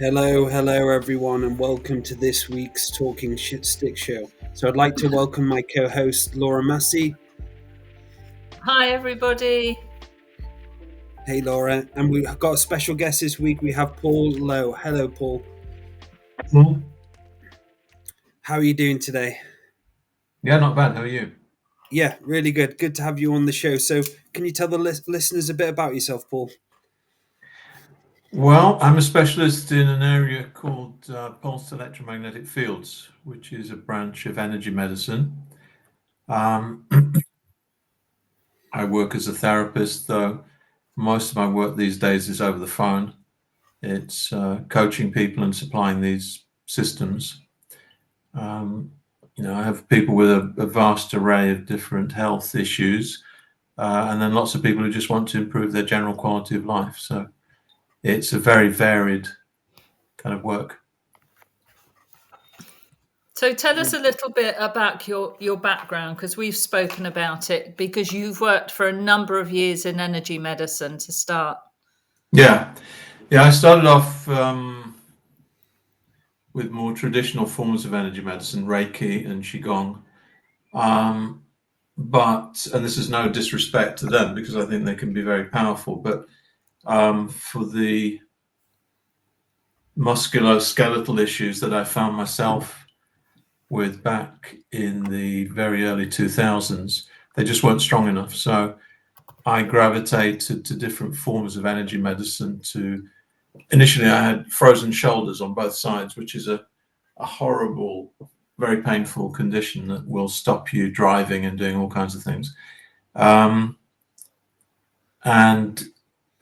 Hello everyone, and welcome to this week's Talking Shit Stick Show. So I'd like to welcome my co-host Laura Massey. Hi everybody. Hey Laura, and we've got a special guest this week. We have Paul Lowe. Hello Paul. Well, How are you doing today? yeah, not bad. How are you? Yeah, really good. Good to have you on the show. So can you tell the listeners a bit about yourself, Paul? Well, I'm a specialist in an area called pulsed electromagnetic fields, which is a branch of energy medicine. I work as a therapist, though most of my work these days is over the phone. It's coaching people and supplying these systems. I have people with a vast array of different health issues, and then lots of people who just want to improve their general quality of life. So it's a very varied kind of work. So tell us a little bit about your background, because we've spoken about it, because you've worked for a number of years in energy medicine to start. Yeah. I started off with more traditional forms of energy medicine, Reiki and Qigong. And this is no disrespect to them, because I think they can be very powerful, but for the musculoskeletal issues that I found myself with back in the very early 2000s, they just weren't strong enough. So I gravitated to different forms of energy medicine. Initially I had frozen shoulders on both sides, which is a horrible, very painful condition that will stop you driving and doing all kinds of things. And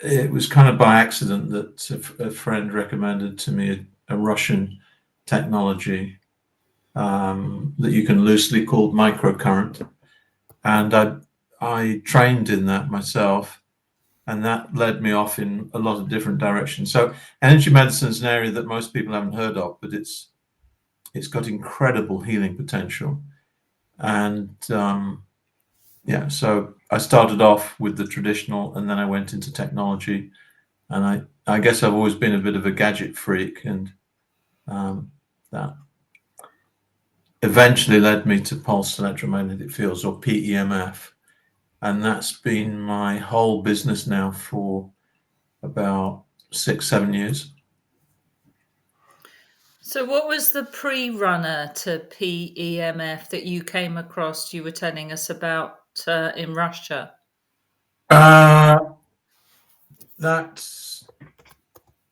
it was kind of by accident that a friend recommended to me a Russian technology that you can loosely call microcurrent. And I trained in that myself, and that led me off in a lot of different directions. So energy medicine is an area that most people haven't heard of, but it's got incredible healing potential. And so I started off with the traditional, and then I went into technology. And I guess I've always been a bit of a gadget freak, and that eventually led me to pulsed electromagnetic fields, or PEMF. And that's been my whole business now for about 6-7 years. So what was the pre-runner to PEMF that you came across, you were telling us about in Russia? That's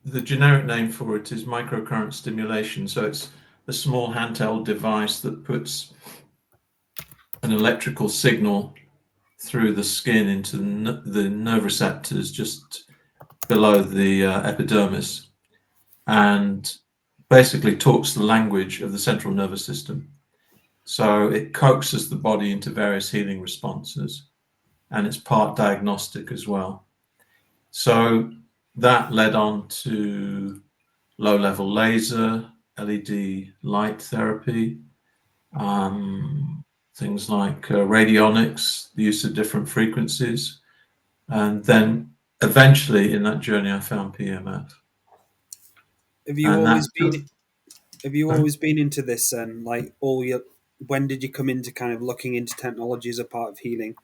the generic name for it is microcurrent stimulation. So it's a small handheld device that puts an electrical signal through the skin into the nerve receptors just below the epidermis, and basically talks the language of the central nervous system. So it coaxes the body into various healing responses, and it's part diagnostic as well. So that led on to low-level laser, LED light therapy, things like radionics, the use of different frequencies. And then eventually in that journey, I found PEMF. Have you always been into this then? When did you come into kind of looking into technology as a part of healing?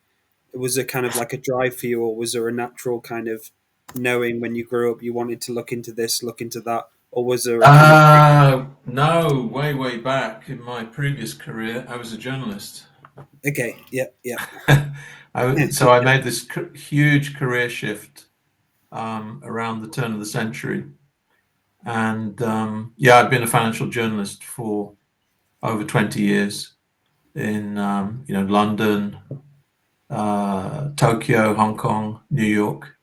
Was it kind of like a drive for you, or was there a natural kind of knowing when you grew up you wanted to look into this, look into that, or was there no, way back in my previous career, I was a journalist. Okay, yeah. So I made this huge career shift around the turn of the century. And I've been a financial journalist for over 20 years in London, Tokyo, Hong Kong, New York.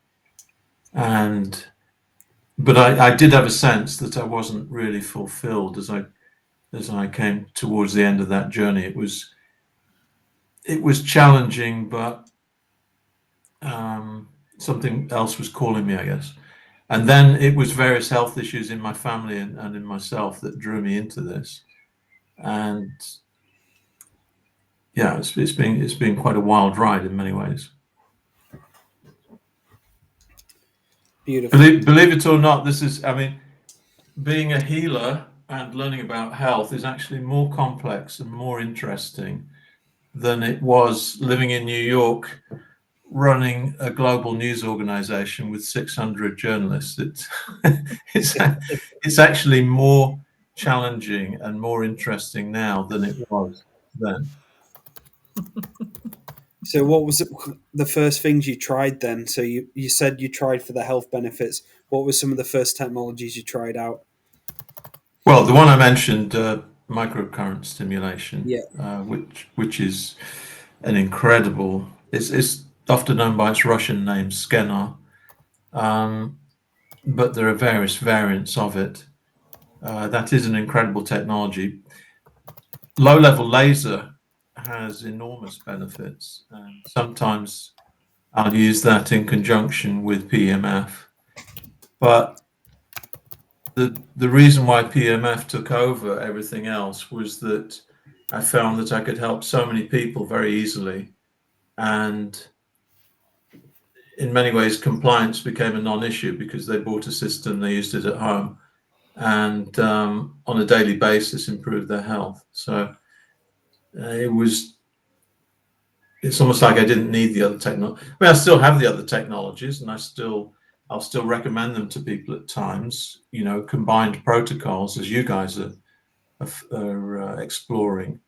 But I did have a sense that I wasn't really fulfilled as I came towards the end of that journey. It was challenging, but something else was calling me, I guess. And then it was various health issues in my family and in myself that drew me into this. And yeah, it's been quite a wild ride in many ways. Beautiful. Believe it or not, this is, being a healer and learning about health is actually more complex and more interesting than it was living in New York, running a global news organization with 600 journalists. It's actually more challenging and more interesting now than it was then. So what was the first things you tried then? So you said you tried for the health benefits. What were some of the first technologies you tried out? Well, the one I mentioned, microcurrent stimulation, Yeah. which is an incredible. It's often known by its Russian name, Skenar, but there are various variants of it. That is an incredible technology. Low-level laser has enormous benefits, and sometimes I'll use that in conjunction with PEMF. But the reason why PEMF took over everything else was that I found that I could help so many people very easily, and in many ways compliance became a non-issue because they bought a system, they used it at home, and on a daily basis improved their health. So it's almost like I didn't need the other technology. I mean, I still have the other technologies, and I'll still recommend them to people at times. Combined protocols, as you guys are exploring,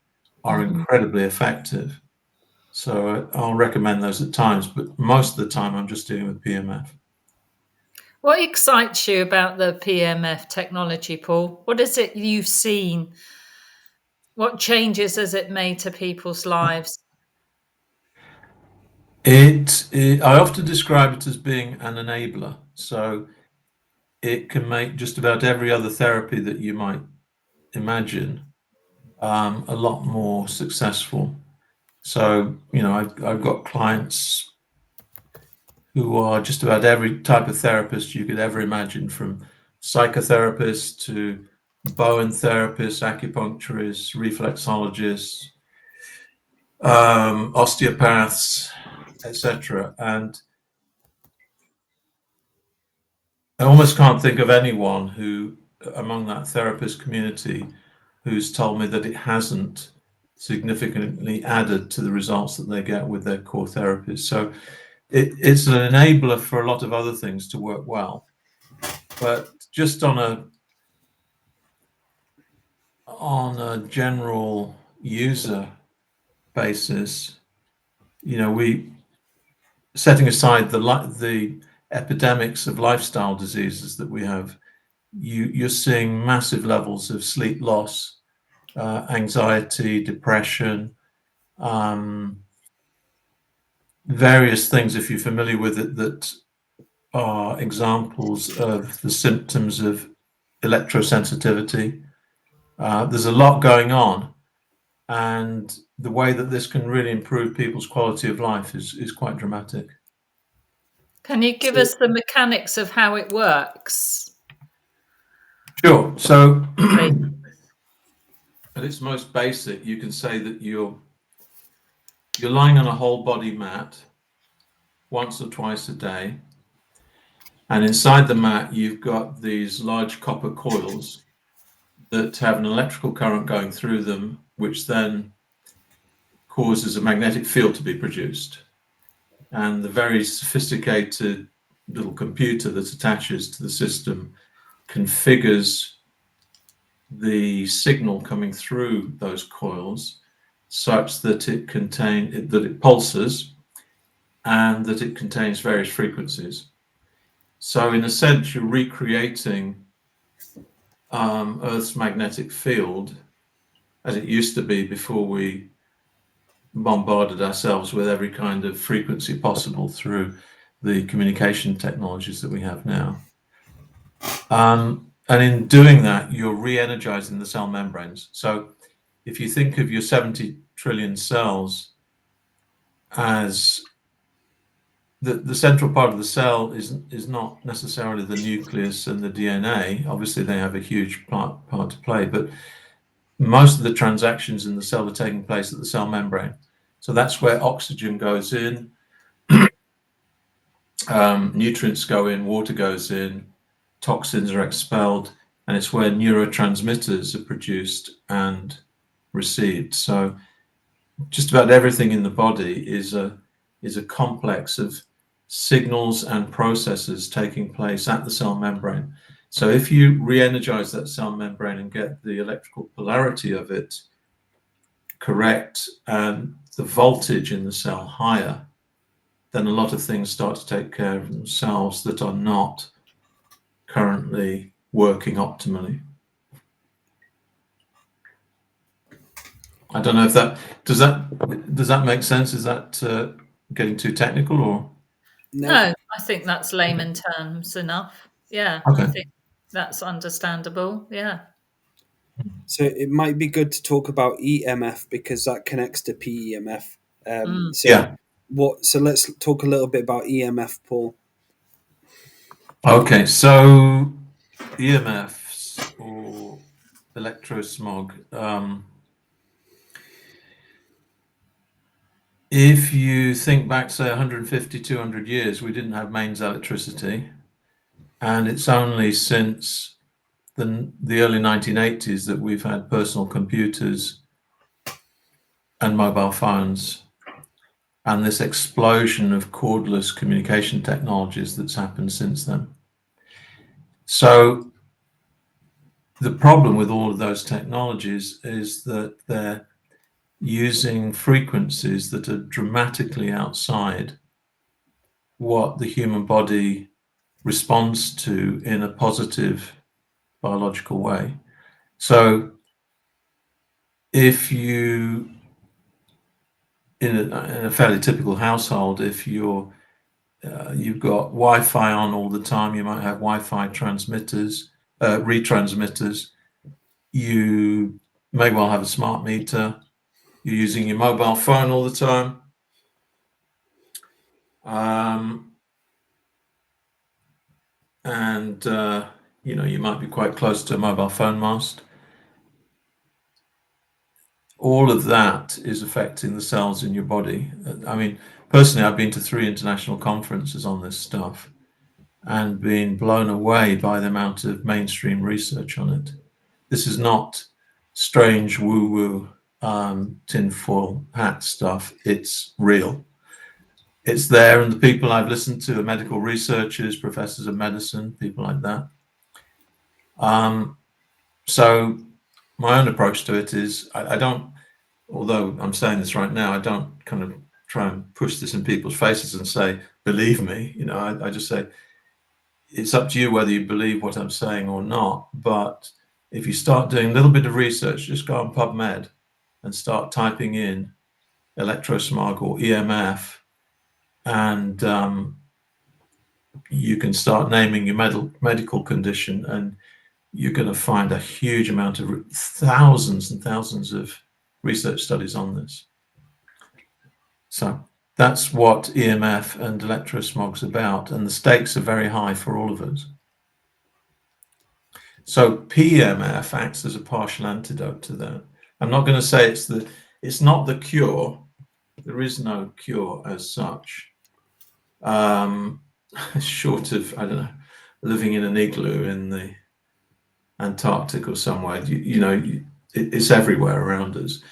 are incredibly effective. So I'll recommend those at times, but most of the time I'm just dealing with PMF. What excites you about the PMF technology, Paul? What is it you've seen? What changes has it made to people's lives? I often describe it as being an enabler. So it can make just about every other therapy that you might imagine a lot more successful. So, I've got clients who are just about every type of therapist you could ever imagine, from psychotherapists to Bowen therapists, acupuncturists, reflexologists, osteopaths, etc. And I almost can't think of anyone who, among that therapist community, who's told me that it hasn't significantly added to the results that they get with their core therapies. So it's an enabler for a lot of other things to work well. But just on a general user basis, we, setting aside the epidemics of lifestyle diseases that we have, you're seeing massive levels of sleep loss, anxiety, depression, various things, if you're familiar with it, that are examples of the symptoms of electrosensitivity. There's a lot going on, and the way that this can really improve people's quality of life is quite dramatic. Can you give us the mechanics of how it works? Sure. So at its most basic, you can say that you're lying on a whole body mat once or twice a day, and inside the mat you've got these large copper coils that have an electrical current going through them, which then causes a magnetic field to be produced. And the very sophisticated little computer that attaches to the system configures the signal coming through those coils such that it pulses and that it contains various frequencies. So in a sense, you're recreating Earth's magnetic field as it used to be before we bombarded ourselves with every kind of frequency possible through the communication technologies that we have now. And in doing that, you're re-energizing the cell membranes. So if you think of your 70 trillion cells as the central part of the cell is not necessarily the nucleus and the DNA. Obviously, they have a huge part to play, but most of the transactions in the cell are taking place at the cell membrane. So that's where oxygen goes in, nutrients go in, water goes in, toxins are expelled. and it's where neurotransmitters are produced and received. So just about everything in the body is a complex of signals and processes taking place at the cell membrane. So if you re-energize that cell membrane and get the electrical polarity of it correct and the voltage in the cell higher, then a lot of things start to take care of themselves that are not currently working optimally. I don't know if that does that make sense? Is that getting too technical, or? No, I think that's layman terms enough. Yeah, Okay. I think that's understandable. Yeah. So it might be good to talk about EMF because that connects to PEMF. Yeah. So let's talk a little bit about EMF, Paul. Okay, so EMFs or electrosmog. If you think back, say, 150, 200 years, we didn't have mains electricity. And it's only since the early 1980s that we've had personal computers and mobile phones, and this explosion of cordless communication technologies that's happened since then. So the problem with all of those technologies is that they're using frequencies that are dramatically outside what the human body responds to in a positive biological way. So if you, in a fairly typical household, if you've got Wi-Fi on all the time, you might have Wi-Fi transmitters, retransmitters. You may well have a smart meter. You're using your mobile phone all the time. And you might be quite close to a mobile phone mast. All of that is affecting the cells in your body. I mean, personally, I've been to 3 international conferences on this stuff and been blown away by the amount of mainstream research on it. This is not strange woo-woo tinfoil hat stuff. It's real. It's there, and the people I've listened to are medical researchers, professors of medicine, people like that. So my own approach to it is I don't, although I'm saying this right now, I don't kind of try and push this in people's faces and say, believe me. I just say, it's up to you whether you believe what I'm saying or not. But if you start doing a little bit of research, just go on PubMed and start typing in electrosmog or EMF, and you can start naming your medical condition, and you're going to find a huge amount of thousands and thousands of research studies on this. So that's what EMF and electrosmog's about, and the stakes are very high for all of us. So PEMF acts as a partial antidote to that. I'm not going to say it's not the cure. There is no cure as such. Short of, I don't know, living in an igloo in the Antarctic or somewhere, it's everywhere around us.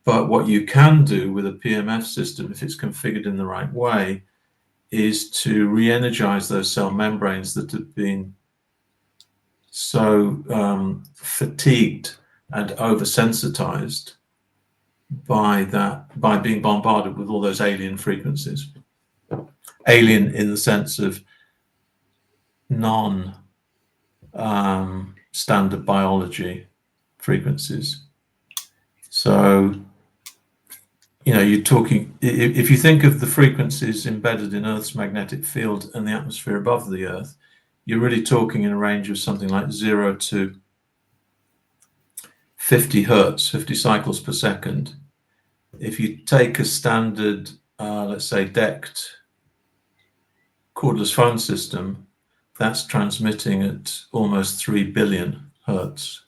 But what you can do with a PEMF system, if it's configured in the right way, is to re-energize those cell membranes that have been so fatigued and oversensitized by being bombarded with all those alien frequencies. Alien in the sense of non-standard biology frequencies. So, you're talking, if you think of the frequencies embedded in Earth's magnetic field and the atmosphere above the Earth, you're really talking in a range of something like 0 to 50 hertz, 50 cycles per second. If you take a standard, let's say, DECT cordless phone system, that's transmitting at almost 3 billion hertz.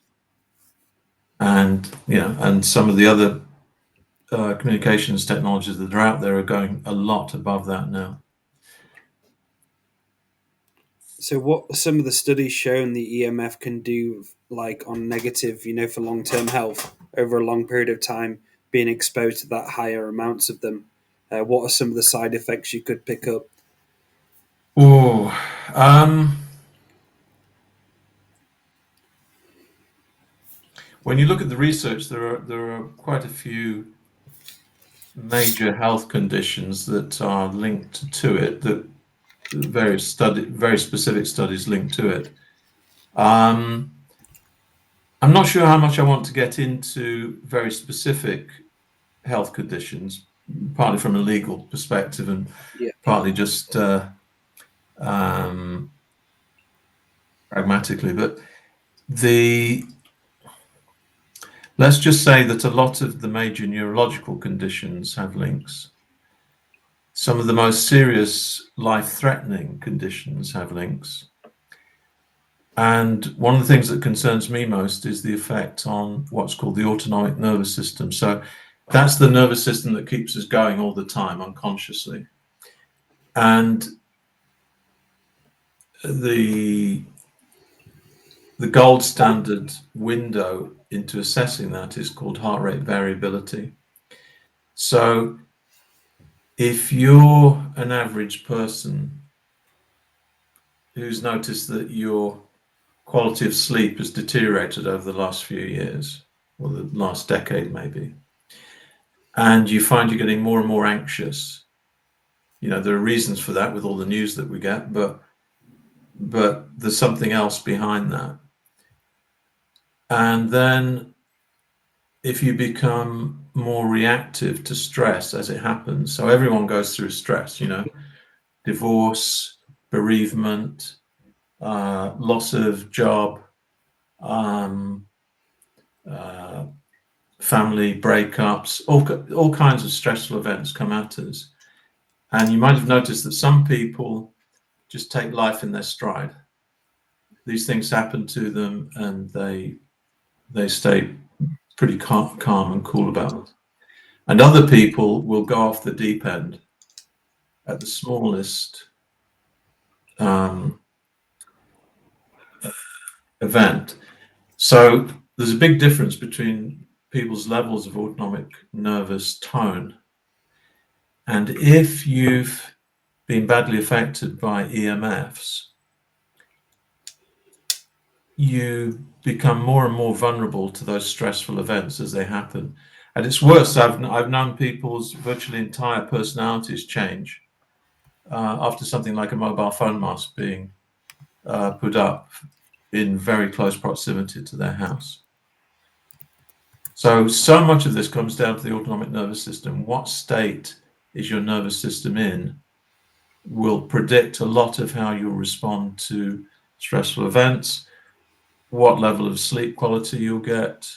And, and some of the other communications technologies that are out there are going a lot above that now. So what are some of the studies showing the EMF can do, like on negative, for long-term health over a long period of time, being exposed to that higher amounts of them? What are some of the side effects you could pick up? Oh, when you look at the research, there are quite a few major health conditions that are linked to it, that very specific studies linked to it. I'm not sure how much I want to get into very specific health conditions, partly from a legal perspective and Yeah. partly just pragmatically. But let's just say that a lot of the major neurological conditions have links. Some of the most serious life-threatening conditions have links. And one of the things that concerns me most is the effect on what's called the autonomic nervous system. So that's the nervous system that keeps us going all the time unconsciously. And the gold standard window into assessing that is called heart rate variability. So if you're an average person who's noticed that your quality of sleep has deteriorated over the last few years, or the last decade maybe, and you find you're getting more and more anxious, there are reasons for that with all the news that we get, but there's something else behind that. And then if you become more reactive to stress as it happens, so everyone goes through stress, divorce, bereavement, loss of job, family breakups, all kinds of stressful events come at us. And you might have noticed that some people just take life in their stride. These things happen to them and they stay pretty calm and cool about it. And other people will go off the deep end at the smallest event. So there's a big difference between people's levels of autonomic nervous tone. And if you've been badly affected by EMFs, you become more and more vulnerable to those stressful events as they happen. And it's worse. I've known people's virtually entire personalities change after something like a mobile phone mast being put up in very close proximity to their house. So much of this comes down to the autonomic nervous system. What state is your nervous system in will predict a lot of how you'll respond to stressful events, what level of sleep quality you'll get,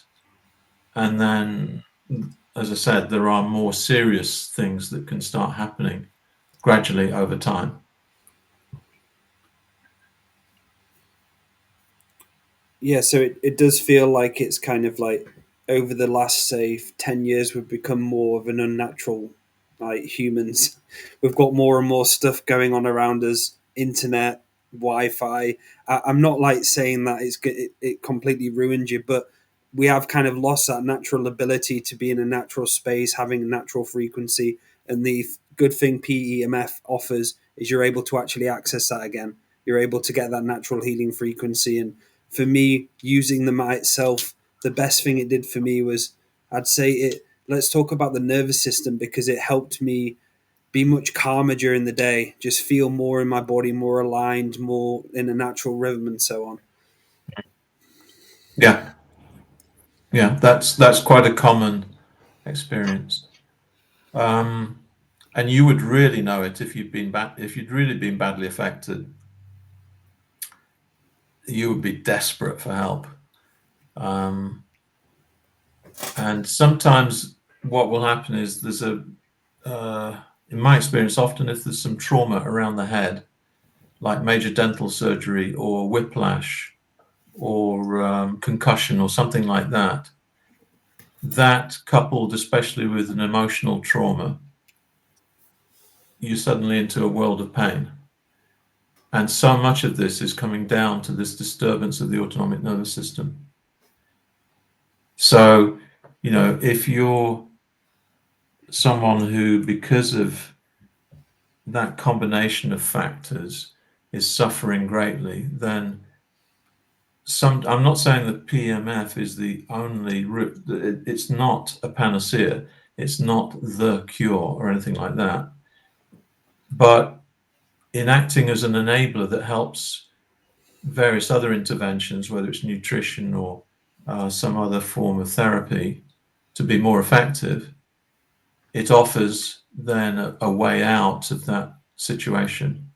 and then, as I said, there are more serious things that can start happening gradually over time. Yeah, so it does feel like it's kind of like over the last, say, 10 years, we've become more of an unnatural, like humans. We've got more and more stuff going on around us, internet, Wi-Fi. I'm not like saying that it completely ruined you, but we have kind of lost that natural ability to be in a natural space, having a natural frequency. And the good thing PEMF offers is you're able to actually access that again. You're able to get that natural healing frequency. And for me, using the mat itself, the best thing it did for me was, I'd say it. Let's talk about the nervous system, because it helped me be much calmer during the day, just feel more in my body, more aligned, more in a natural rhythm, and so on. Yeah, that's quite a common experience. And you would really know it if you'd really been badly affected. You would be desperate for help. And sometimes what will happen is there's in my experience, often if there's some trauma around the head, like major dental surgery or whiplash or concussion or something like that, that coupled especially with an emotional trauma, you're suddenly into a world of pain. And so much of this is coming down to this disturbance of the autonomic nervous system. So, if you're someone who, because of that combination of factors, is suffering greatly, then I'm not saying that PEMF is the only route. It's not a panacea. It's not the cure or anything like that. But in acting as an enabler that helps various other interventions, whether it's nutrition or some other form of therapy, to be more effective, it offers then a way out of that situation.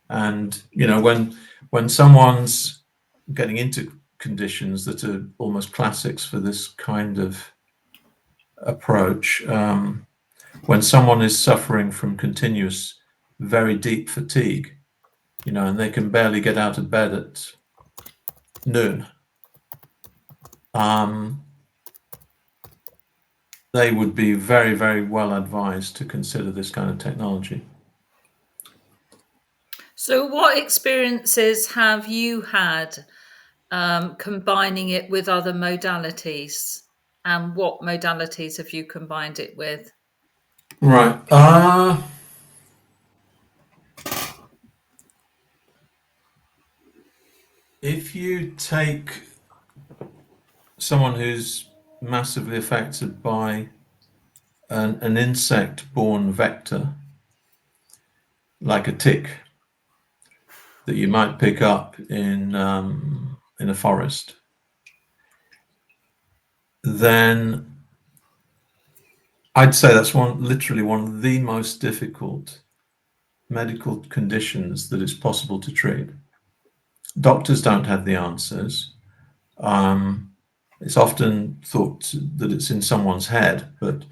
And when someone's getting into conditions that are almost classics for this kind of approach, when someone is suffering from continuous, very deep fatigue, and they can barely get out of bed at noon, they would be very, very well advised to consider this kind of technology. So what experiences have you had combining it with other modalities? And what modalities have you combined it with? Right. If you take someone who's massively affected by an insect-borne vector, like a tick that you might pick up in a forest, then I'd say that's literally one of the most difficult medical conditions that is possible to treat. Doctors don't have the answers. It's often thought that it's in someone's head, but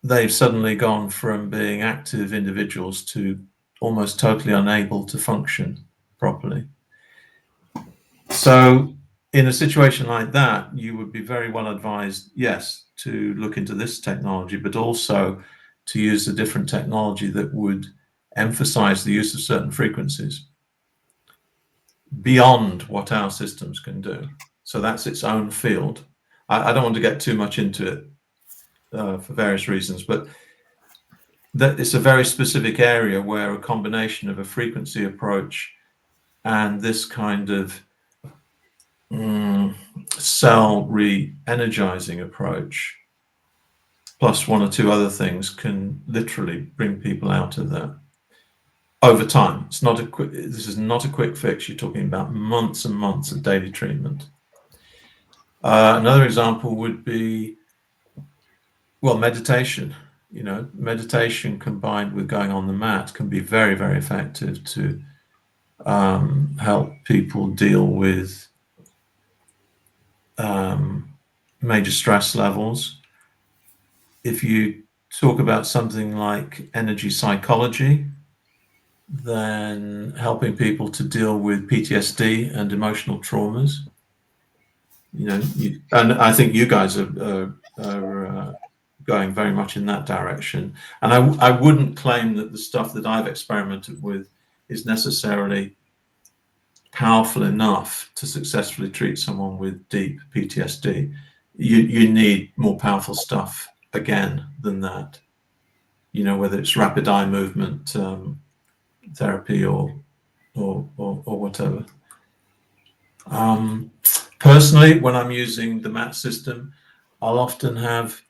they've suddenly gone from being active individuals to almost totally unable to function properly. So in a situation like that, you would be very well advised, yes, to look into this technology, but also to use a different technology that would emphasize the use of certain frequencies beyond what our systems can do. So that's its own field. I don't want to get too much into it for various reasons, but that it's a very specific area where a combination of a frequency approach and this kind of cell re-energizing approach, plus one or two other things, can literally bring people out of that over time. This is not a quick fix. You're talking about months and months of daily treatment. Another example would be, meditation. Meditation combined with going on the mat can be very, very effective to help people deal with major stress levels. If you talk about something like energy psychology, then helping people to deal with PTSD and emotional traumas. And I think you guys are going very much in that direction. And I wouldn't claim that the stuff that I've experimented with is necessarily powerful enough to successfully treat someone with deep PTSD. You need more powerful stuff again than that. Whether it's rapid eye movement therapy or whatever. Personally, when I'm using the mat system, I'll often have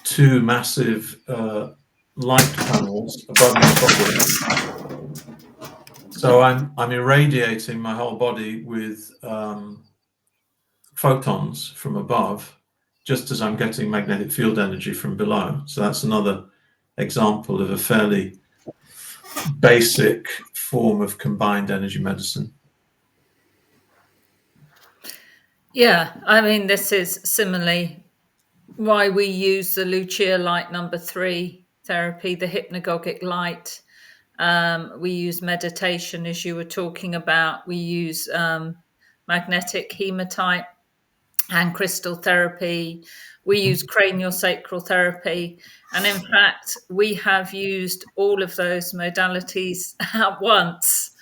two massive light panels above my body. So I'm irradiating my whole body with photons from above, just as I'm getting magnetic field energy from below. So that's another example of a fairly basic form of combined energy medicine. Yeah, I mean, this is similarly why we use the Lucia light number 3 therapy, the hypnagogic light. We use meditation, as you were talking about. We use magnetic hematite and crystal therapy. We use craniosacral therapy. And in fact, we have used all of those modalities at once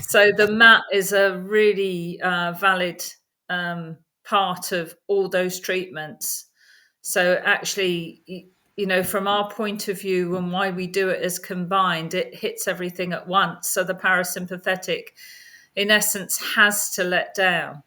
So the mat is a really valid part of all those treatments. So actually, from our point of view and why we do it as combined, it hits everything at once. So the parasympathetic, in essence, has to let down.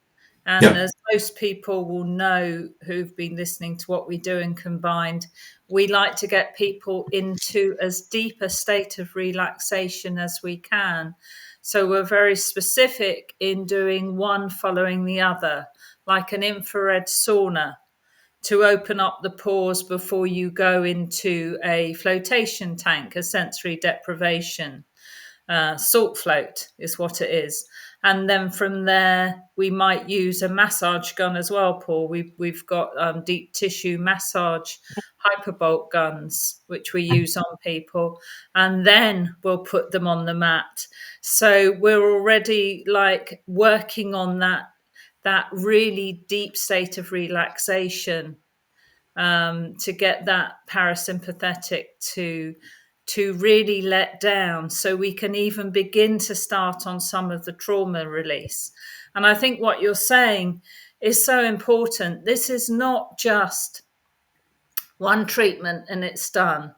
And as most people will know who've been listening to what we do in combined, we like to get people into as deep a state of relaxation as we can. So we're very specific in doing one following the other, like an infrared sauna to open up the pores before you go into a flotation tank, a sensory deprivation. Salt float is what it is. And then from there, we might use a massage gun as well, Paul. We've got deep tissue massage hyperbolt guns, which we use on people. And then we'll put them on the mat. So we're already like working on that really deep state of relaxation to get that parasympathetic to really let down, so we can even begin to start on some of the trauma release. And I think what you're saying is so important. This is not just one treatment and it's done.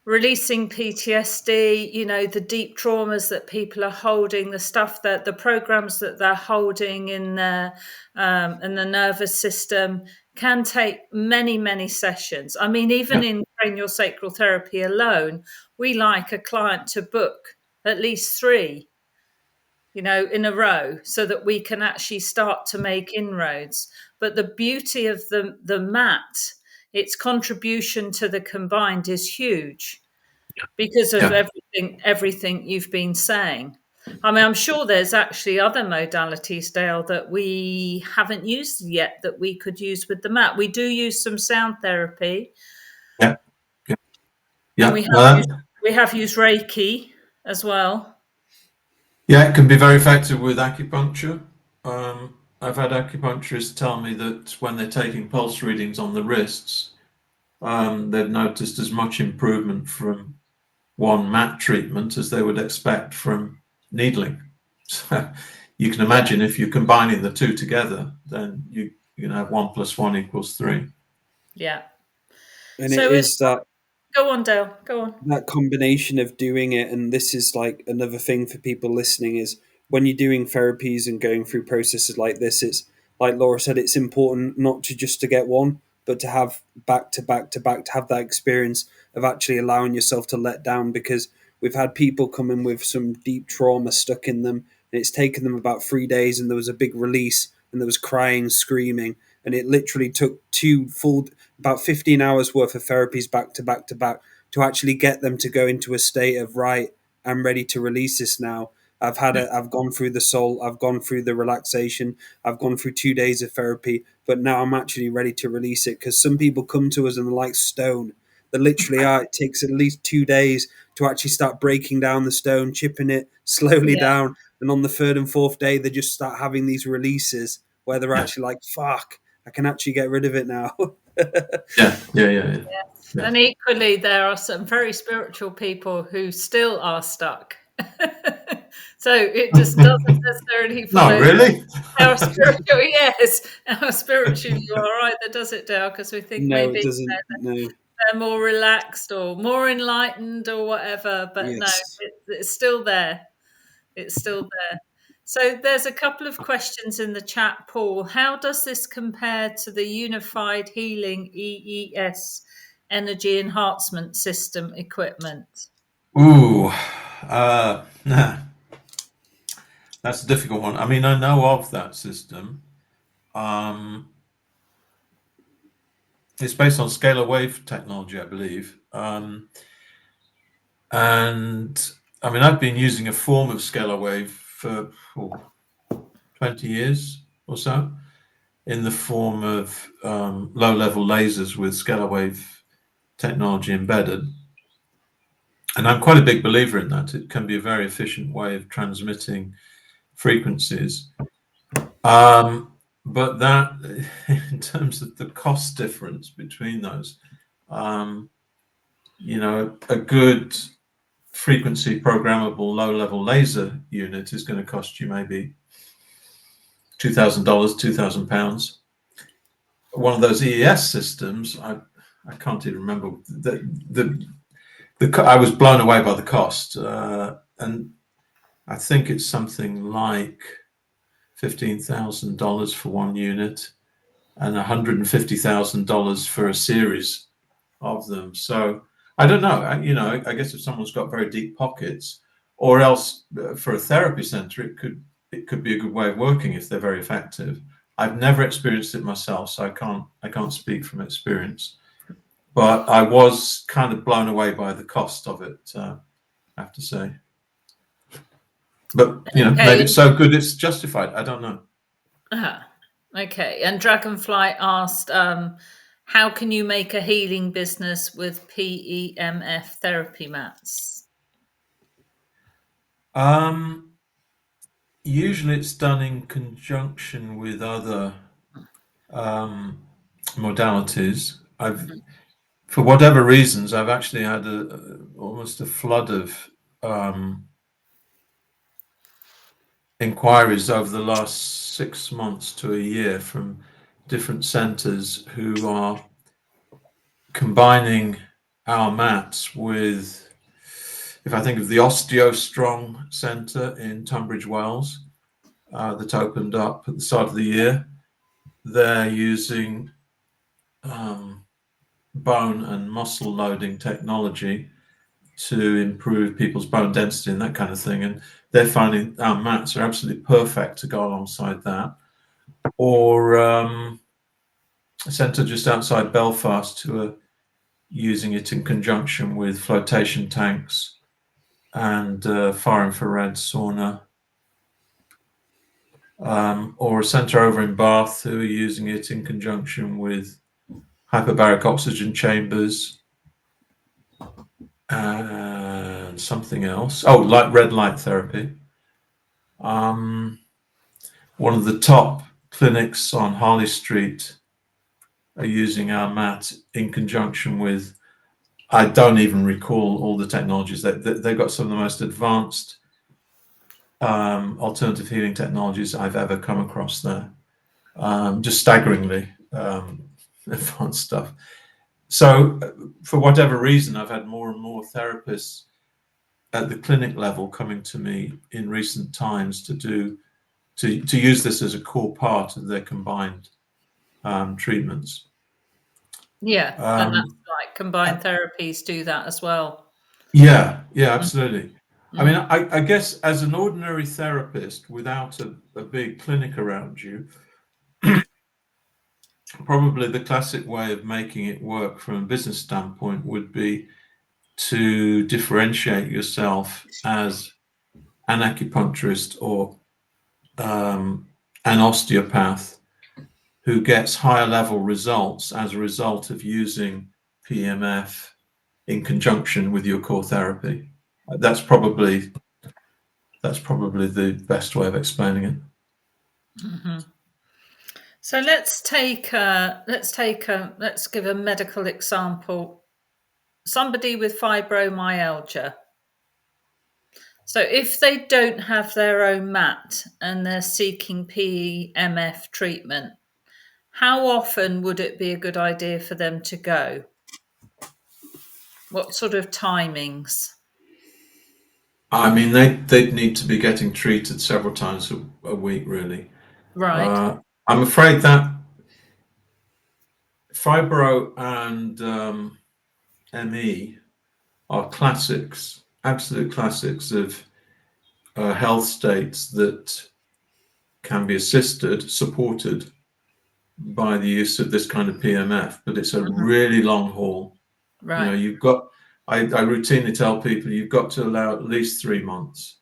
Releasing PTSD, the deep traumas that people are holding, the stuff that the programs that they're holding in the nervous system can take many, many sessions. I mean, even in craniosacral therapy alone, we like a client to book at least 3, in a row, so that we can actually start to make inroads. But the beauty of the mat, its contribution to the combined is huge because of everything you've been saying. I mean, I'm sure there's actually other modalities, Dale, that we haven't used yet that we could use with the mat. We do use some sound therapy. Yeah. And we have used Reiki as well. Yeah, it can be very effective with acupuncture. I've had acupuncturists tell me that when they're taking pulse readings on the wrists, they've noticed as much improvement from one mat treatment as they would expect from needling. So you can imagine if you're combining the two together, then you can have 1 + 1 = 3. Yeah. And so it is that. Go on, Dale. Go on. That combination of doing it, and this is like another thing for people listening, is when you're doing therapies and going through processes like this, it's like Laura said, it's important not to just to get one, but to have back to back to back, to have that experience of actually allowing yourself to let down, because we've had people come in with some deep trauma stuck in them, and it's taken them about 3 days, and there was a big release, and there was crying, screaming, and it literally took about 15 hours worth of therapies back to back to back to actually get them to go into a state of, right, I'm ready to release this now. I've gone through the soul, I've gone through the relaxation, I've gone through 2 days of therapy, but now I'm actually ready to release it. Because some people come to us and they're like stone. They literally are. It takes at least 2 days to actually start breaking down the stone, chipping it slowly down. And on the 3rd and 4th day, they just start having these releases where they're actually like, fuck, I can actually get rid of it now. Yeah. And equally, there are some very spiritual people who still are stuck. So it just doesn't necessarily follow. Not really. How spiritual, yes, how spiritual you are either, does it, Dale? Because we think maybe it doesn't. they're more relaxed or more enlightened or whatever, but no, it's still there. It's still there. So there's a couple of questions in the chat, Paul. How does this compare to the Unified Healing EES Energy Enhancement System equipment? Ooh, that's a difficult one. I mean, I know of that system. It's based on scalar wave technology, I believe. And I mean, I've been using a form of scalar wave for 20 years or so, in the form of low-level lasers with scalar wave technology embedded. And I'm quite a big believer in that. It can be a very efficient way of transmitting frequencies. But that, in terms of the cost difference between those, a good frequency programmable low-level laser unit is going to cost you maybe $2,000, £2,000. One of those EES systems, I can't even remember. I was blown away by the cost, and I think it's something like $15,000 for one unit and $150,000 for a series of them. So I don't know. I guess if someone's got very deep pockets, or else for a therapy center, it could be a good way of working if they're very effective. I've never experienced it myself, so I can't speak from experience. But I was kind of blown away by the cost of it, I have to say. But maybe it's so good it's justified. I don't know. Okay. And Dragonfly asked, how can you make a healing business with PEMF therapy mats? Usually it's done in conjunction with other modalities. For whatever reasons, I've actually had almost a flood of inquiries over the last 6 months to a year from different centers who are combining our mats with, if I think of the OsteoStrong Centre in Tunbridge Wells, that opened up at the start of the year, they're using bone and muscle loading technology to improve people's bone density and that kind of thing. And they're finding our mats are absolutely perfect to go alongside that. Or a centre just outside Belfast who are using it in conjunction with flotation tanks and far infrared sauna. Or a centre over in Bath who are using it in conjunction with hyperbaric oxygen chambers and something else. Oh, red light therapy. One of the top clinics on Harley Street are using our mat in conjunction with, I don't even recall all the technologies. They've got some of the most advanced alternative healing technologies I've ever come across there. Just staggeringly advanced stuff. So for whatever reason, I've had more and more therapists at the clinic level coming to me in recent times to use this as a core part of their combined treatments. Yeah, and that's like combined therapies do that as well. Yeah, absolutely. I mean, I guess as an ordinary therapist without a big clinic around you, probably the classic way of making it work from a business standpoint would be to differentiate yourself as an acupuncturist or an osteopath who gets higher level results as a result of using PEMF in conjunction with your core therapy. That's probably the best way of explaining it. Mm-hmm. So let's give a medical example. Somebody with fibromyalgia. So if they don't have their own mat and they're seeking PEMF treatment, how often would it be a good idea for them to go? What sort of timings? I mean, they'd need to be getting treated several times a week, really. Right. I'm afraid that fibro and ME are classics, absolute classics of health states that can be supported by the use of this kind of PMF, but it's a really long haul. Right. I routinely tell people you've got to allow at least 3 months,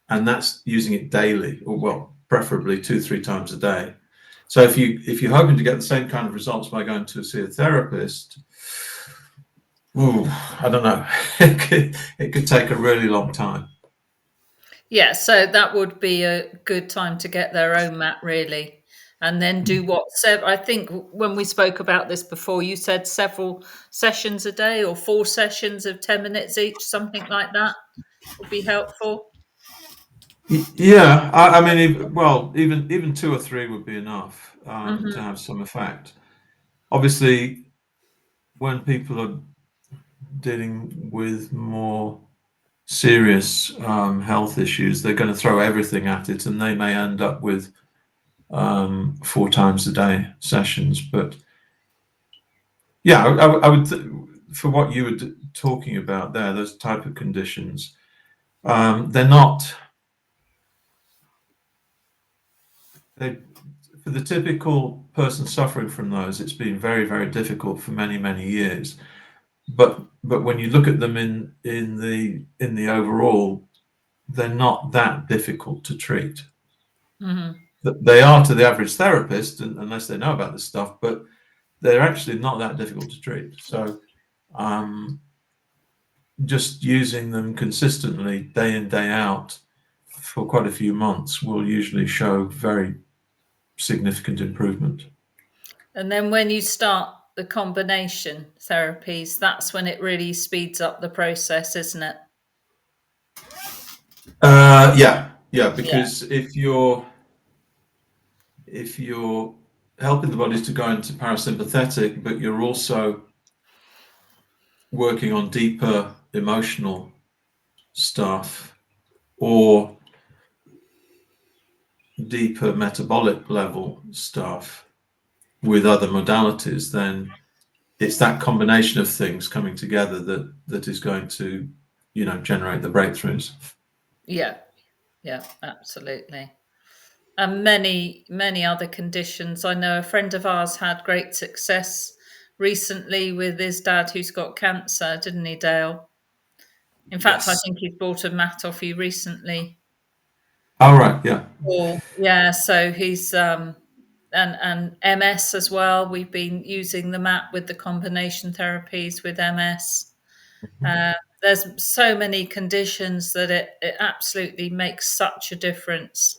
and that's using it daily, or well, preferably 2-3 times a day. So if you're hoping to get the same kind of results by going to see a therapist, I don't know, it could take a really long time. Yeah, so that would be a good time to get their own mat, really. and then do what? I think when we spoke about this before, you said several sessions a day or 4 sessions of 10 minutes each, something like that would be helpful. Yeah, I mean, even 2 or 3 would be enough to have some effect. Obviously, when people are dealing with more serious health issues, they're going to throw everything at it, and they may end up with 4 times a day sessions. But yeah, I would for what you were talking about there, those type of conditions, they're not. For the typical person suffering from those, it's been very, very difficult for many, many years. But when you look at them in the overall, they're not that difficult to treat. They are to the average therapist, unless they know about this stuff, but they're actually not that difficult to treat. So just using them consistently, day in, day out, for quite a few months will usually show very significant improvement. And then when you start the combination therapies, that's when it really speeds up the process, isn't it? Yeah, because if you're helping the bodies to go into parasympathetic, but you're also working on deeper emotional stuff or deeper metabolic level stuff with other modalities, then it's that combination of things coming together that is going to, generate the breakthroughs. Yeah, absolutely. And many other conditions. I know a friend of ours had great success recently with his dad who's got cancer, didn't he, Dale? In fact, I think he's bought a mat off you recently. All right, yeah. Yeah, so he's and MS as well. We've been using the mat with the combination therapies with MS. There's so many conditions that it absolutely makes such a difference.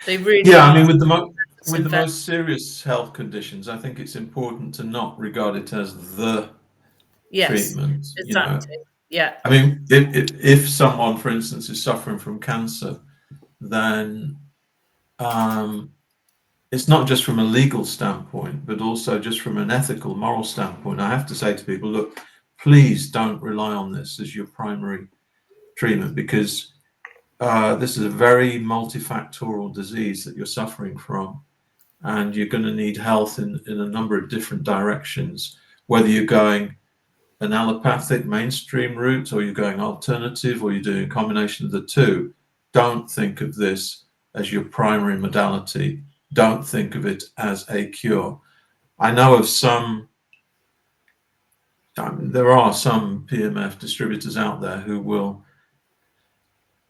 They really Yeah, are. I mean, with the most serious health conditions, I think it's important to not regard it as the treatment. Exactly. Yeah. I mean, if someone, for instance, is suffering from cancer, then it's not just from a legal standpoint, but also just from an ethical, moral standpoint. I have to say to people, look, please don't rely on this as your primary treatment, because this is a very multifactorial disease that you're suffering from, and you're going to need health in a number of different directions, whether you're going an allopathic mainstream route or you're going alternative or you're doing a combination of the two. Don't think of this as your primary modality. Don't think of it as a cure. I know of there are some PEMF distributors out there who will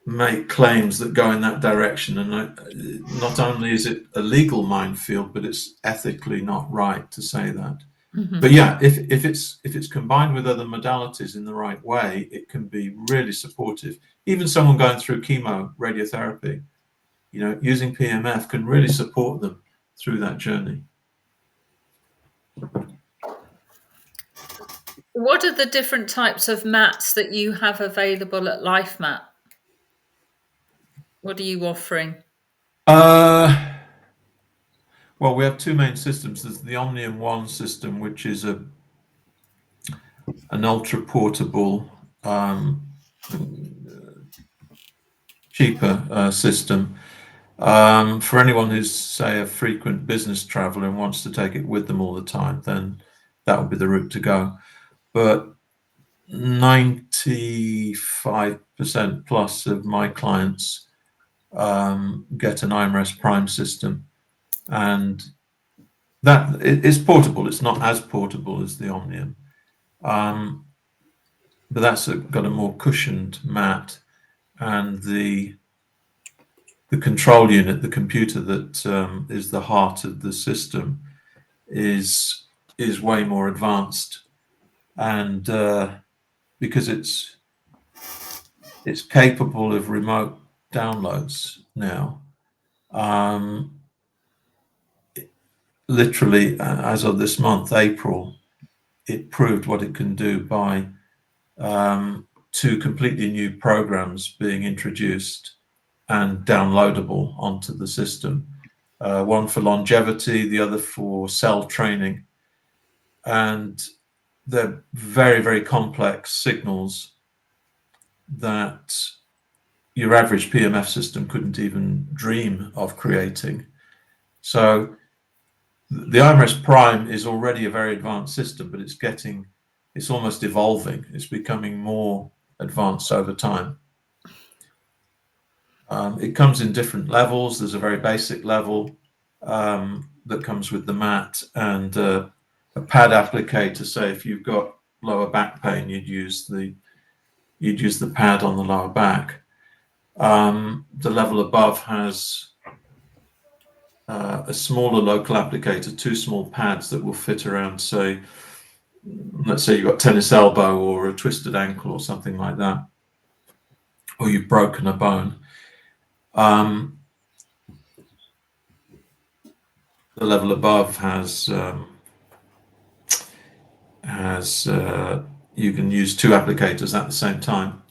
make claims that go in that direction, and not only is it a legal minefield, but it's ethically not right to say that. But yeah, if it's combined with other modalities in the right way, it can be really supportive. Even someone going through chemo radiotherapy, using PEMF can really support them through that journey. What are the different types of mats that you have available at Lifemat? What are you offering? Well, we have 2 main systems. There's the Omnium One system, which is an ultra portable, cheaper system. For anyone who's, say, a frequent business traveler and wants to take it with them all the time, then that would be the route to go. But 95% plus of my clients get an IMRS Prime system, and that it's portable. It's not as portable as the Omnium, but that's got a more cushioned mat, and the control unit, the computer that is the heart of the system, is way more advanced, and because it's capable of remote downloads now, literally, as of this month, April, it proved what it can do by 2 completely new programs being introduced and downloadable onto the system. One for longevity, the other for cell training. And they're very, very complex signals that your average PEMF system couldn't even dream of creating. So the IMRS Prime is already a very advanced system, but it's almost evolving. It's becoming more advanced over time. It comes in different levels. There's a very basic level that comes with the mat, and a pad applicator. Say if you've got lower back pain, you'd use the pad on the lower back. The level above has a smaller local applicator, 2 small pads that will fit around, say, let's say you've got tennis elbow or a twisted ankle or something like that, or you've broken a bone. The level above has you can use 2 applicators at the same time,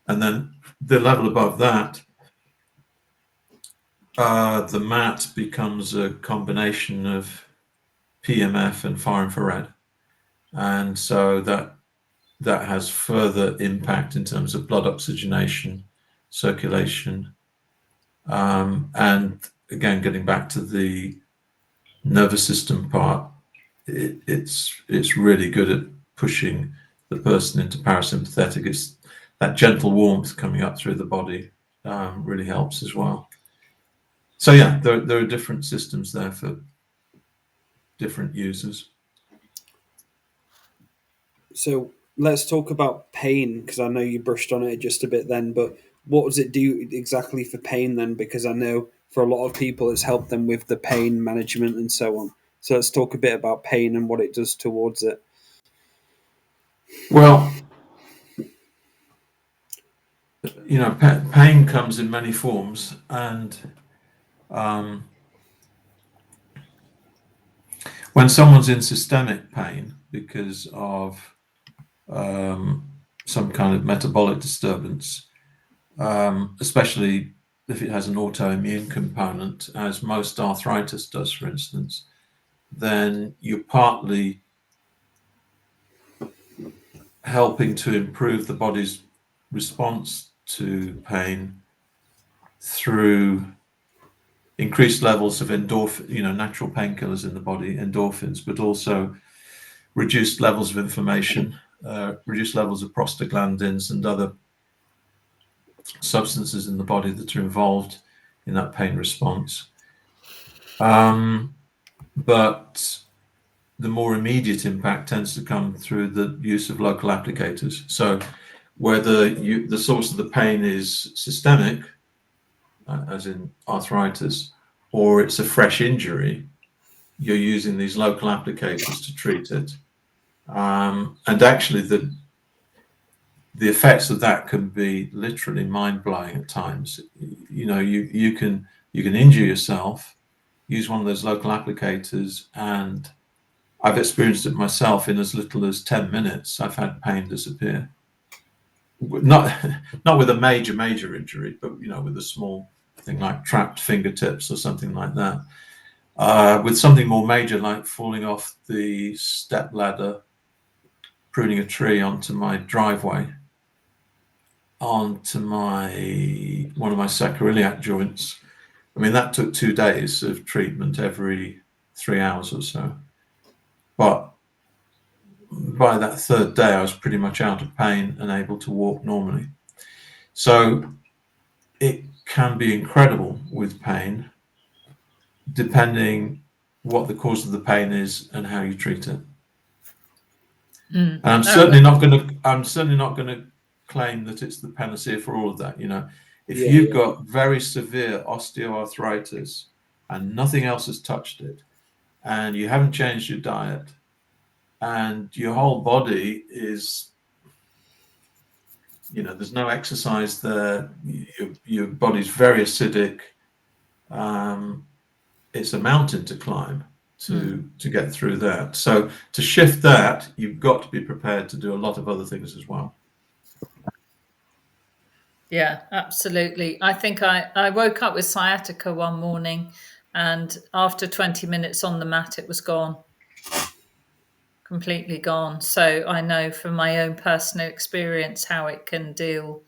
and then the level above that, the mat becomes a combination of PEMF and far infrared, and so that has further impact in terms of blood oxygenation, circulation, and again, getting back to the nervous system part, it's really good at pushing the person into parasympathetic. It's that gentle warmth coming up through the body really helps as well. So yeah, there are different systems there for different users. So let's talk about pain, because I know you brushed on it just a bit then, but what does it do exactly for pain then? Because I know for a lot of people it's helped them with the pain management and so on. So let's talk a bit about pain and what it does towards it. Well, you know, pain comes in many forms, and when someone's in systemic pain because of some kind of metabolic disturbance, especially if it has an autoimmune component, as most arthritis does, for instance, then you're partly helping to improve the body's response to pain through increased levels of endorphin, natural painkillers in the body, endorphins, but also reduced levels of inflammation, reduced levels of prostaglandins and other substances in the body that are involved in that pain response. But the more immediate impact tends to come through the use of local applicators. So whether the source of the pain is systemic, as in arthritis, or it's a fresh injury, you're using these local applicators to treat it. And actually the effects of that can be literally mind-blowing at times. You can injure yourself, use one of those local applicators, and I've experienced it myself. In as little as 10 minutes, I've had pain disappear. Not with a major injury, but with a small thing like trapped fingertips or something like that. With something more major, like falling off the step ladder, pruning a tree onto my driveway, onto one of my sacroiliac joints. I mean, that took 2 days of treatment every 3 hours or so. But by that 3rd day, I was pretty much out of pain and able to walk normally. So it can be incredible with pain, depending what the cause of the pain is and how you treat it. And I'm certainly not going to claim that it's the panacea for all of that. If you've got very severe osteoarthritis and nothing else has touched it, and you haven't changed your diet, and your whole body is, there's no exercise there, your body's very acidic, it's a mountain to climb to get through that. So to shift that, you've got to be prepared to do a lot of other things as well. Yeah, absolutely. I think I woke up with sciatica one morning, and after 20 minutes on the mat, it was gone. Completely gone. So I know from my own personal experience how it can deal,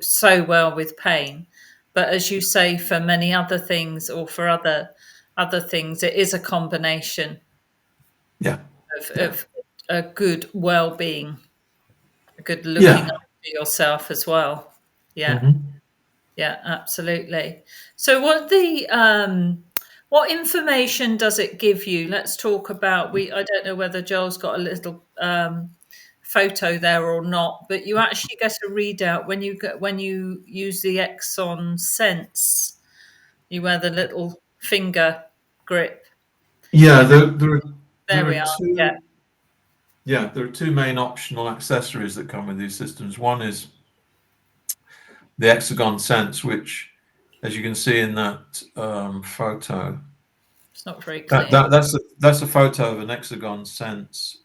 so well with pain. But as you say, for many other things, or for other things, it is a combination of a good well-being, a good looking after yourself as well. Yeah. Yeah, absolutely. So what information does it give you? Let's talk about I don't know whether Joel's got a little photo there or not, but you actually get a readout when you use the Exon Sense. You wear the little finger grip. Yeah, There we are. Yeah. Yeah, there are two main optional accessories that come with these systems. One is the Hexagon Sense, which, as you can see in that photo, it's not very clear. That's a photo of an Hexagon Sense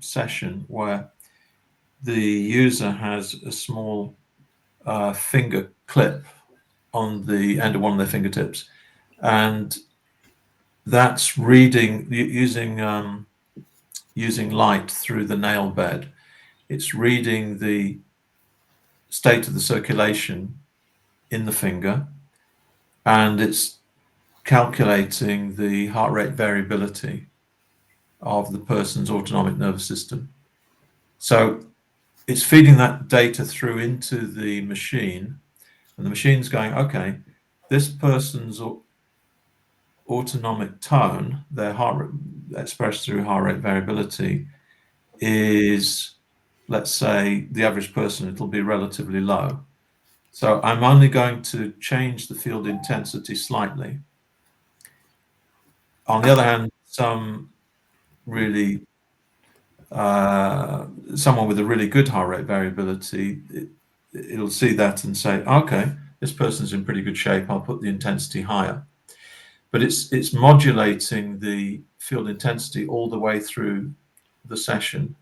session where the user has a small finger clip on the end of one of their fingertips, and that's reading using light through the nail bed. It's reading the state of the circulation in the finger, and it's calculating the heart rate variability of the person's autonomic nervous system. So it's feeding that data through into the machine, and the machine's going, okay, this person's autonomic tone, their heart rate expressed through heart rate variability, is, let's say, the average person, it'll be relatively low. So I'm only going to change the field intensity slightly. On the other hand, someone with a really good heart rate variability, it'll see that and say, okay, this person's in pretty good shape, I'll put the intensity higher. But it's modulating the field intensity all the way through the session.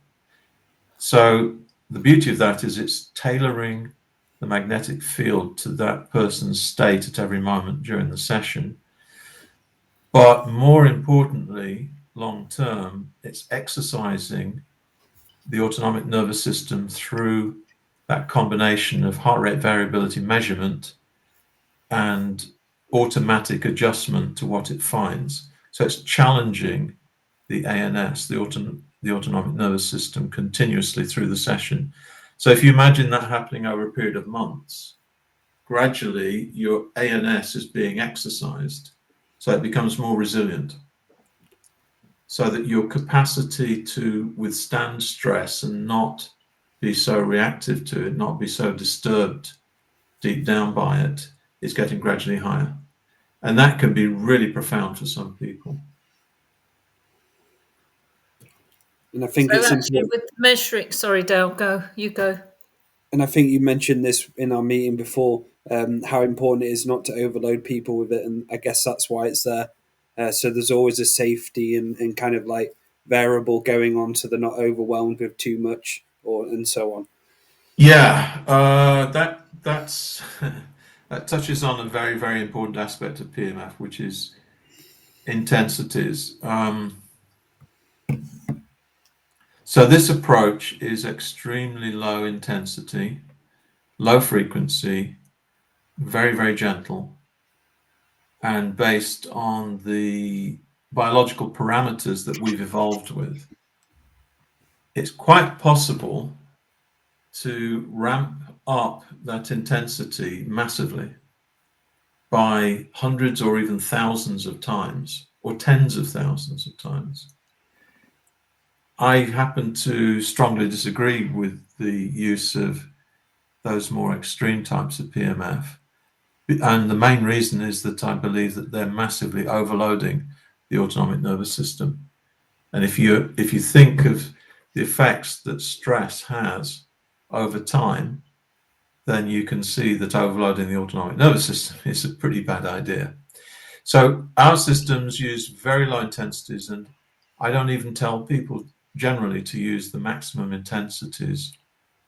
So the beauty of that is it's tailoring the magnetic field to that person's state at every moment during the session. But more importantly, long term, it's exercising the autonomic nervous system through that combination of heart rate variability measurement and automatic adjustment to what it finds. So it's challenging the ANS, the autonomic nervous system, continuously through the session. So if you imagine that happening over a period of months, gradually your ANS is being exercised, so it becomes more resilient, so that your capacity to withstand stress and not be so reactive to it, not be so disturbed deep down by it, is getting gradually higher. And that can be really profound for some people. And I think so it's actually important. with measuring, sorry, Dale, you go. And I think you mentioned this in our meeting before, how important it is not to overload people with it. And I guess that's why it's there. So there's always a safety and kind of like variable going on, so they're not overwhelmed with too much and so on. Yeah, that's that touches on a very, very important aspect of PEMF, which is intensities. So this approach is extremely low intensity, low frequency, very, very gentle, and based on the biological parameters that we've evolved with. It's quite possible to ramp up that intensity massively by hundreds or even thousands of times, or tens of thousands of times. I happen to strongly disagree with the use of those more extreme types of PEMF. And the main reason is that I believe that they're massively overloading the autonomic nervous system. And if you think of the effects that stress has over time, then you can see that overloading the autonomic nervous system is a pretty bad idea. So our systems use very low intensities, and I don't even tell people generally to use the maximum intensities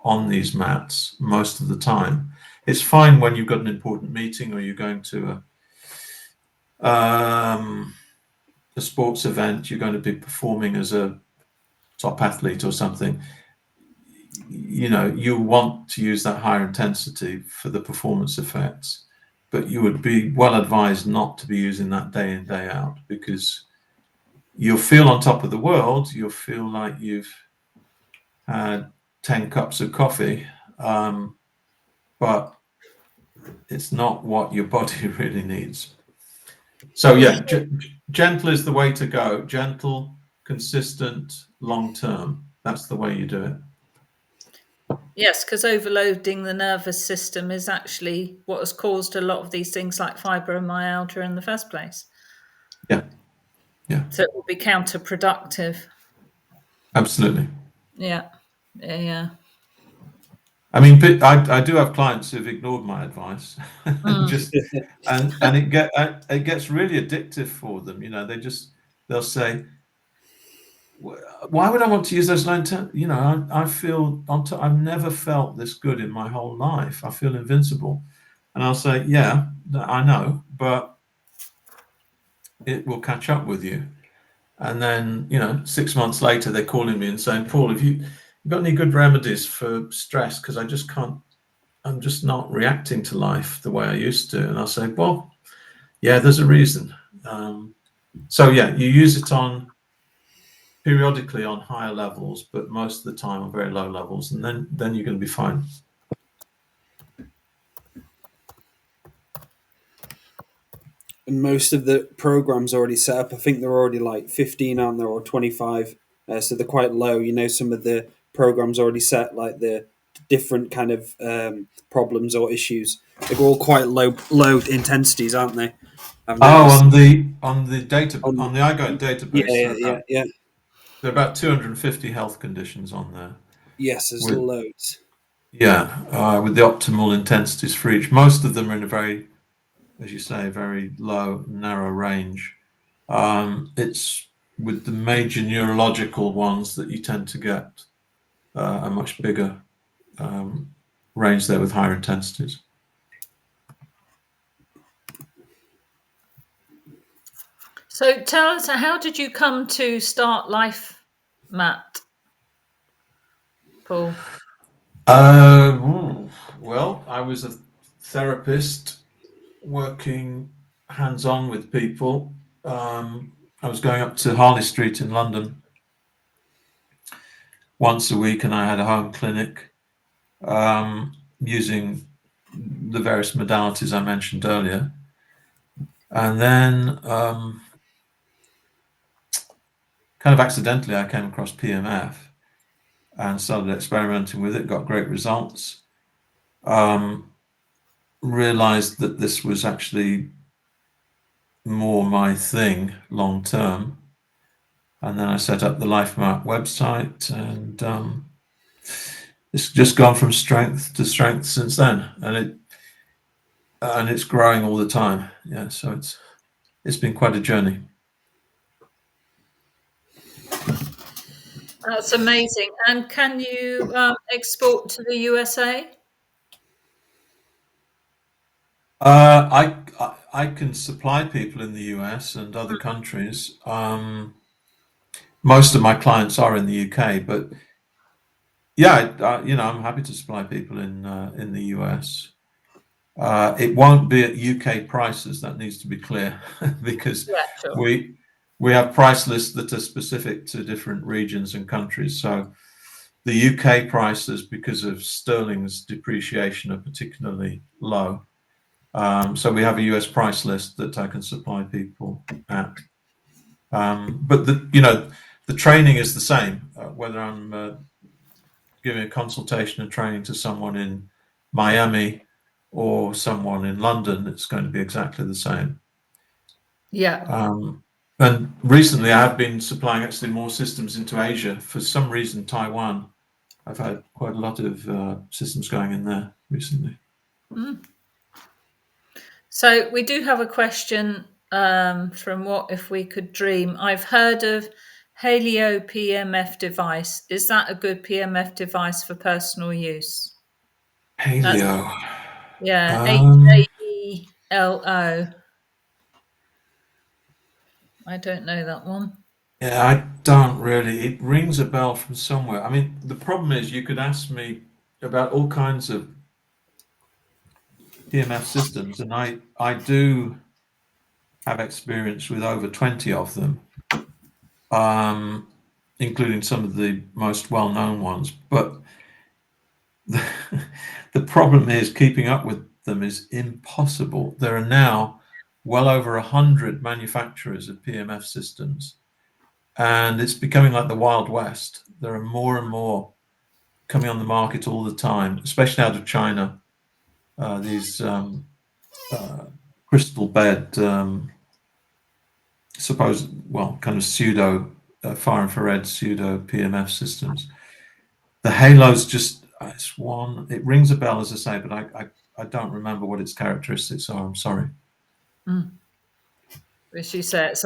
on these mats most of the time. It's fine when you've got an important meeting or you're going to a sports event, you're going to be performing as a top athlete or something. You know, you want to use that higher intensity for the performance effects, but you would be well advised not to be using that day in, day out, because you'll feel on top of the world. You'll feel like you've had 10 cups of coffee, but it's not what your body really needs. So yeah, gentle is the way to go. Gentle, consistent, long term. That's the way you do it. Yes, because overloading the nervous system is actually what has caused a lot of these things like fibromyalgia in the first place. Yeah. Yeah. So it will be counterproductive. Absolutely. Yeah. Yeah. I mean, I do have clients who've ignored my advice, and it gets really addictive for them. You know, they'll say, "Why would I want to use those low intent? You know, I feel I've never felt this good in my whole life. I feel invincible." And I'll say, "Yeah, I know, but it will catch up with you." And then, you know, 6 months later, they're calling me and saying, "Paul, have you got any good remedies for stress? Because I'm just not reacting to life the way I used to." And I'll say, "Well, yeah, there's a reason." So yeah, you use it on periodically on higher levels, but most of the time on very low levels, and then you're going to be fine. And most of the programs already set up. I think they're already like 15, aren't there, or 25? So they're quite low. You know, some of the programs already set, like the different kind of problems or issues. They're all quite low intensities, aren't they? On the iGuide database, Yeah. there are about 250 health conditions on there. Yes, there's loads. Yeah, with the optimal intensities for each. Most of them are in a very, as you say, very low, narrow range. It's with the major neurological ones that you tend to get a much bigger range there with higher intensities. So tell us, how did you come to start Lifemat, Paul? Well, I was a therapist working hands-on with people. I was going up to Harley Street in London once a week, and I had a home clinic using the various modalities I mentioned earlier. And then kind of accidentally, I came across PEMF and started experimenting with it, got great results. Realized that this was actually more my thing long term. And then I set up the Lifemat website, and it's just gone from strength to strength since then. And it's growing all the time. Yeah, so it's been quite a journey. That's amazing. And can you export to the USA? I can supply people in the US and other countries. Most of my clients are in the UK, but yeah, you know, I'm happy to supply people in the US. It won't be at UK prices. That needs to be clear, because sure. we have price lists that are specific to different regions and countries. So the UK prices, because of sterling's depreciation, are particularly low. So we have a US price list that I can supply people at. But the training is the same, whether I'm giving a consultation and training to someone in Miami or someone in London. It's going to be exactly the same. Yeah. And recently, I have been supplying actually more systems into Asia. For some reason, Taiwan, I've had quite a lot of systems going in there recently. So we do have a question from What If We Could Dream. I've heard of Haleo PMF device. Is that a good PMF device for personal use? Haleo. Yeah, HAELO. I don't know that one. Yeah, I don't really. It rings a bell from somewhere. I mean, the problem is you could ask me about all kinds of PMF systems, and I do have experience with over 20 of them, including some of the most well-known ones. But the, the problem is keeping up with them is impossible. There are now well over 100 manufacturers of PMF systems, and it's becoming like the Wild West. There are more and more coming on the market all the time, especially out of China. These crystal bed, kind of pseudo far infrared pseudo PMF systems. The Halo's just it's one. It rings a bell, as I say, but I don't remember what its characteristics are. I'm sorry. As you say, it's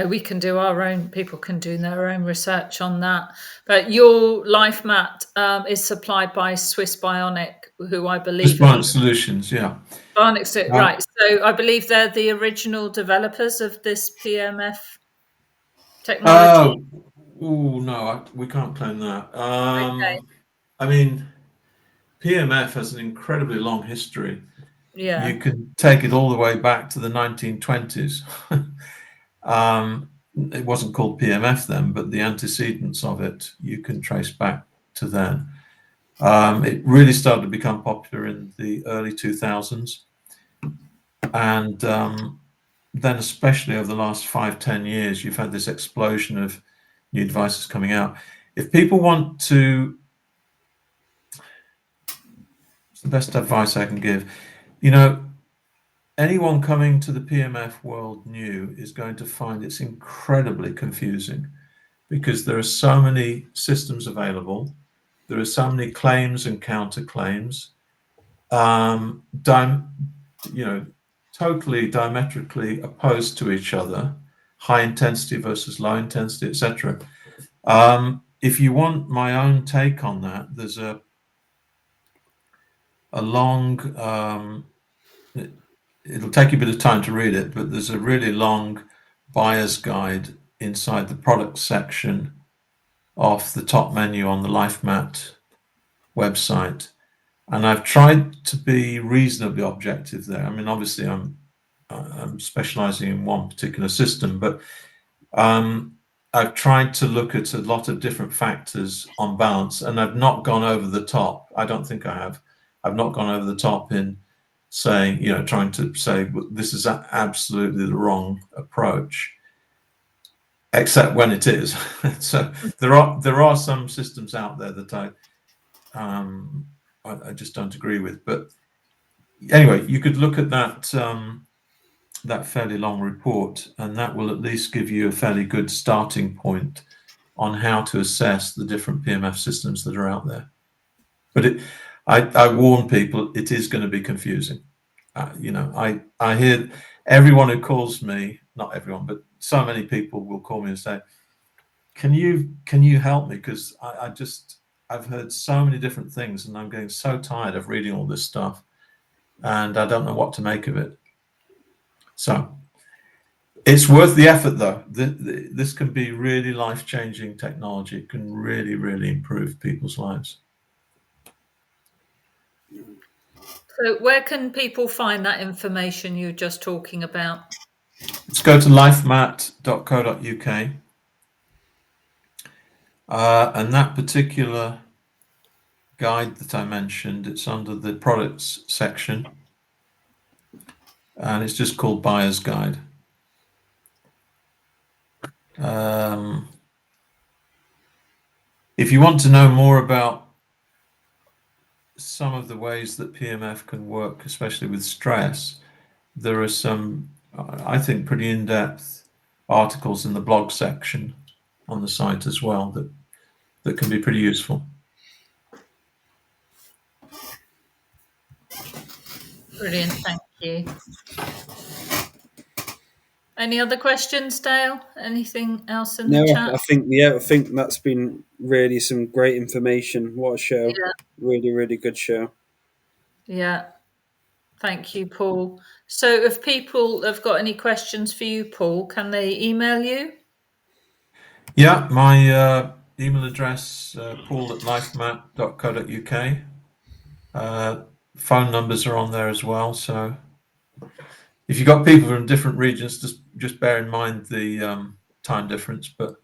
we can do our own. People can do their own research on that. But your Lifemat is supplied by Swiss Bionic, who I believe Swiss Bionic Solutions, yeah. Bionic, right? So I believe they're the original developers of this PMF technology. Oh no, we can't claim that. Okay. I mean, PMF has an incredibly long history. Yeah. You can take it all the way back to the 1920s. It wasn't called PMF then, but the antecedents of it you can trace back to then. It really started to become popular in the early 2000s, and then especially over the last 5-10 years, you've had this explosion of new devices coming out. If people want to, it's the best advice I can give. Anyone coming to the PMF world new is going to find it's incredibly confusing because there are so many systems available. There are so many claims and counterclaims, totally diametrically opposed to each other, high intensity versus low intensity, etc. If you want my own take on that, there's a long, it'll take you a bit of time to read it, but there's a really long buyer's guide inside the product section of the top menu on the Lifemat website. And I've tried to be reasonably objective there. I mean, obviously I'm specializing in one particular system, but I've tried to look at a lot of different factors on balance, and I've not gone over the top. I don't think I have. I've not gone over the top in saying, trying to say this is absolutely the wrong approach, except when it is. So there are some systems out there that I just don't agree with. But anyway, you could look at that fairly long report, and that will at least give you a fairly good starting point on how to assess the different PMF systems that are out there. But I warn people, it is going to be confusing. I hear everyone who calls me, not everyone, but so many people will call me and say, can you help me? Because I've heard so many different things, and I'm getting so tired of reading all this stuff, and I don't know what to make of it. So it's worth the effort, though. This can be really life-changing technology. It can really, really improve people's lives. So where can people find that information you're just talking about? Let's go to lifemat.co.uk. And that particular guide that I mentioned, it's under the products section, and it's just called Buyer's Guide. If you want to know more about some of the ways that PMF can work, especially with stress, there are some, I think, pretty in-depth articles in the blog section on the site as well that can be pretty useful. Brilliant, thank you. Any other questions, Dale? Anything else in No, the chat? I think that's been really some great information. What a show! Yeah. Really, really good show. Yeah. Thank you, Paul. So if people have got any questions for you, Paul, can they email you? Yeah, my email address, paul@lifemat.co.uk. Phone numbers are on there as well. So if you've got people from different regions, just bear in mind the time difference. But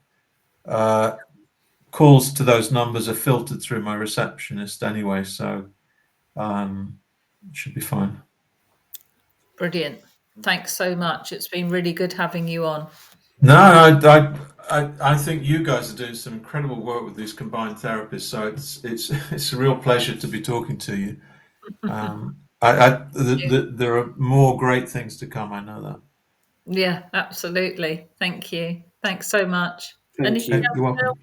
calls to those numbers are filtered through my receptionist anyway, so it should be fine. Brilliant. Thanks so much. It's been really good having you on. No, I think you guys are doing some incredible work with these combined therapies. So it's a real pleasure to be talking to you. There are more great things to come. I know that. Yeah, absolutely. Thank you. Thanks so much. Thank you. You're welcome.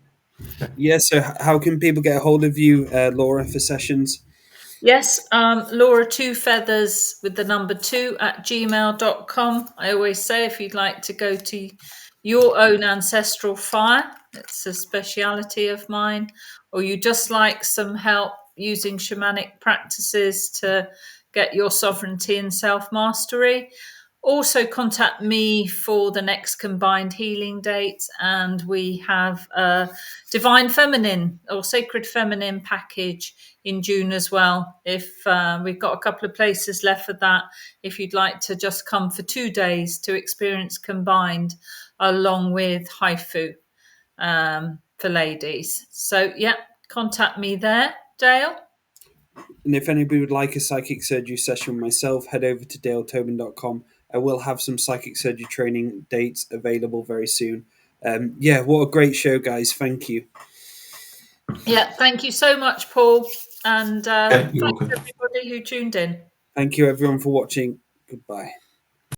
Yeah, so how can people get a hold of you, Laura, for sessions? Yes, Laura Two Feathers with the number 2 at gmail.com. I always say if you'd like to go to your own ancestral fire, it's a speciality of mine, or you just like some help using shamanic practices to get your sovereignty and self-mastery, also contact me for the next combined healing date, and we have a divine feminine or sacred feminine package in June as well. If we've got a couple of places left for that, if you'd like to just come for 2 days to experience combined along with haifu for ladies. So yeah, contact me there, Dale. And if anybody would like a psychic surgery session with myself, head over to daletobin.com. I will have some psychic surgery training dates available very soon. Yeah, what a great show, guys. Thank you. Yeah, thank you so much, Paul. And You're thanks welcome. everybody who tuned in. Thank you, everyone, for watching. Goodbye.